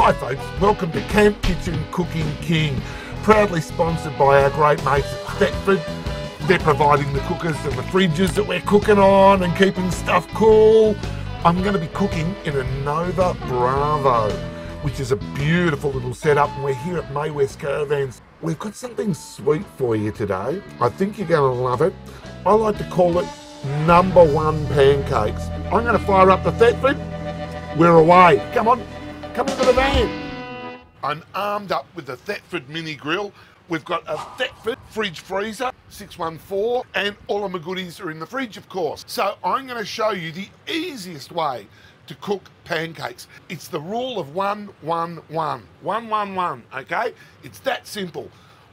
Hi folks, welcome to Camp Kitchen Cooking King, proudly sponsored by our great mates at Thetford. They're providing the cookers and the fridges that we're cooking on and keeping stuff cool. I'm going to be cooking in a Nova Bravo, which is a beautiful little setup, and we're here at May West Caravans. We've got something sweet for you today. I think you're going to love it. I like to call it No.1 pancakes. I'm going to fire up the Thetford. We're away. Come on, come into the van. I'm armed up with the Thetford mini grill. We've got a Thetford fridge freezer, 614, and all of my goodies are in the fridge, of course. So I'm going to show you the easiest way to cook pancakes. It's the rule of 1, 1, 1. 1, 1, 1, okay? It's that simple.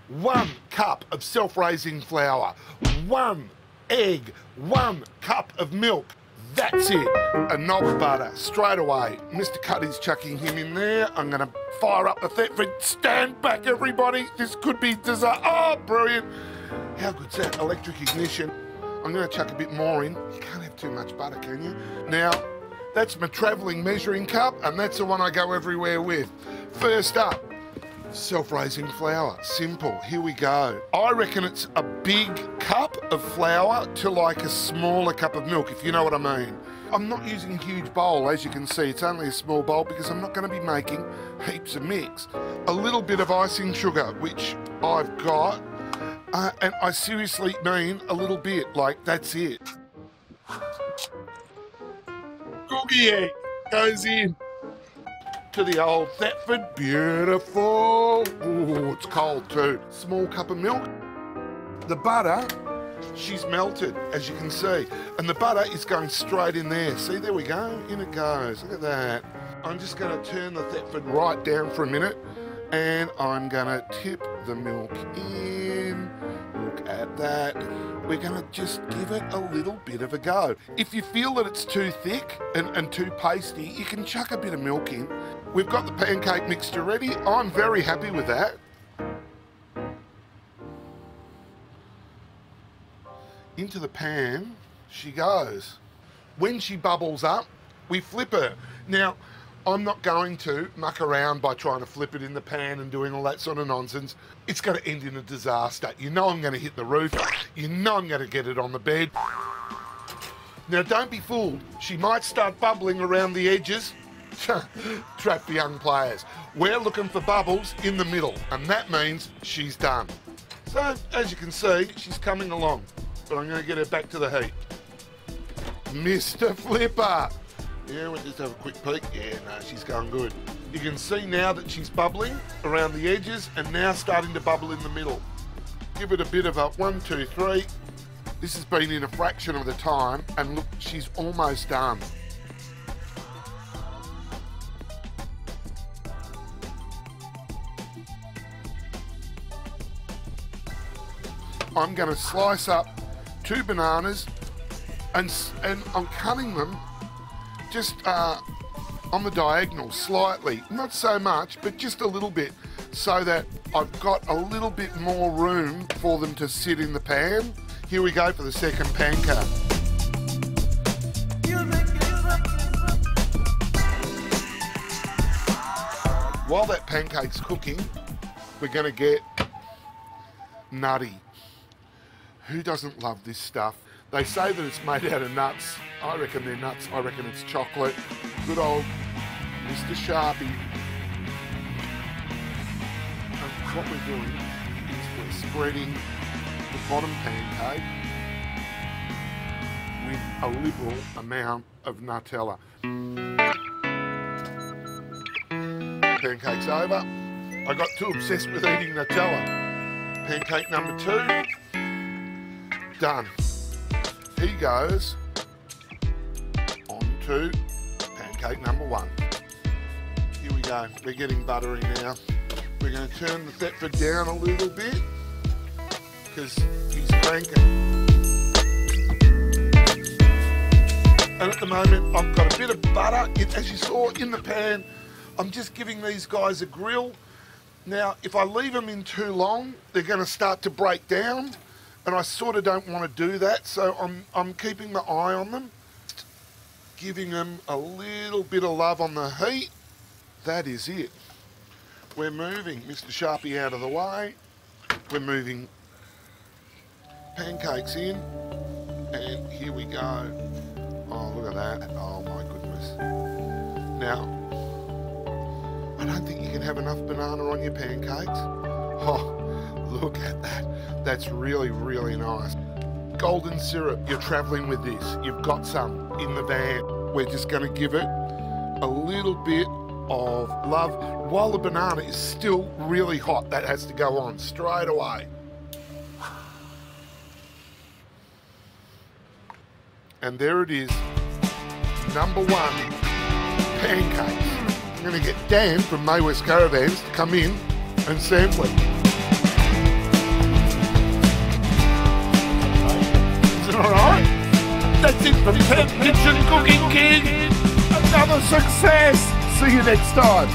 1 cup of self-raising flour, 1 egg, 1 cup of milk. That's it. A knob of butter, straight away. Mr. Cuddy's chucking him in there. I'm going to fire up the Thetford. Stand back, everybody. This could be disaster. Oh, brilliant. How good's that? Electric ignition. I'm going to chuck a bit more in. You can't have too much butter, can you? Now, that's my travelling measuring cup, and that's the one I go everywhere with. First up, self-raising flour. Simple. Here we go. I reckon it's a big cup of flour to like a smaller cup of milk, if you know what I mean. I'm not using a huge bowl, as you can see. It's only a small bowl because I'm not going to be making heaps of mix. A little bit of icing sugar, which I've got, and I seriously mean a little bit, like that's it. Cookie egg goes in to the old Thetford. Beautiful. Ooh, it's cold too. Small cup of milk. The butter, she's melted, as you can see. And the butter is going straight in there. See, there we go. In it goes. Look at that. I'm just going to turn the Thetford right down for a minute. And I'm going to tip the milk in. Look at that. We're going to just give it a little bit of a go. If you feel that it's too thick and too pasty, you can chuck a bit of milk in. We've got the pancake mixture ready. I'm very happy with that. Into the pan she goes. When she bubbles up, we flip her. Now, I'm not going to muck around by trying to flip it in the pan and doing all that sort of nonsense. It's going to end in a disaster. You know I'm going to hit the roof. You know I'm going to get it on the bed. Now, don't be fooled. She might start bubbling around the edges. Trap the young players. We're looking for bubbles in the middle, and that means she's done. So, as you can see, she's coming along, but I'm going to get her back to the heat. Mr. Flipper. Yeah, we'll just have a quick peek. Yeah, no, she's going good. You can see now that she's bubbling around the edges and now starting to bubble in the middle. Give it a bit of a 1, 2, 3. This has been in a fraction of the time, and look, she's almost done. I'm going to slice up 2 bananas and I'm cutting them just on the diagonal slightly, not so much, but just a little bit, so that I've got a little bit more room for them to sit in the pan. Here we go for the second pancake. While that pancake's cooking, we're going to get nutty. Who doesn't love this stuff? They say that it's made out of nuts. I reckon they're nuts. I reckon it's chocolate. Good old Mr. Sharpie. And what we're doing is we're spreading the bottom pancake with a liberal amount of Nutella. Pancake's over. I got too obsessed with eating Nutella. Pancake number 2. Done. He goes on to pancake number 1. Here we go. We're getting buttery now. We're going to turn the Thetford down a little bit because he's cranking. And at the moment, I've got a bit of butter, as you saw, in the pan. I'm just giving these guys a grill. Now, if I leave them in too long, they're going to start to break down. And I sort of don't want to do that, so I'm keeping my eye on them, giving them a little bit of love on the heat. that is it. We're moving Mr. Sharpie out of the way. We're moving pancakes in. And here we go. Oh, look at that. Oh my goodness. Now, I don't think you can have enough banana on your pancakes. Oh, look at that. That's really, really nice. Golden syrup, you're traveling with this. You've got some in the van. We're just going to give it a little bit of love. While the banana is still really hot, that has to go on straight away. And there it is, #1 pancakes. I'm going to get Dan from May West Caravans to come in and sample it. Is it alright? That's it from Kitchen Cooking King. Another success. See you next time.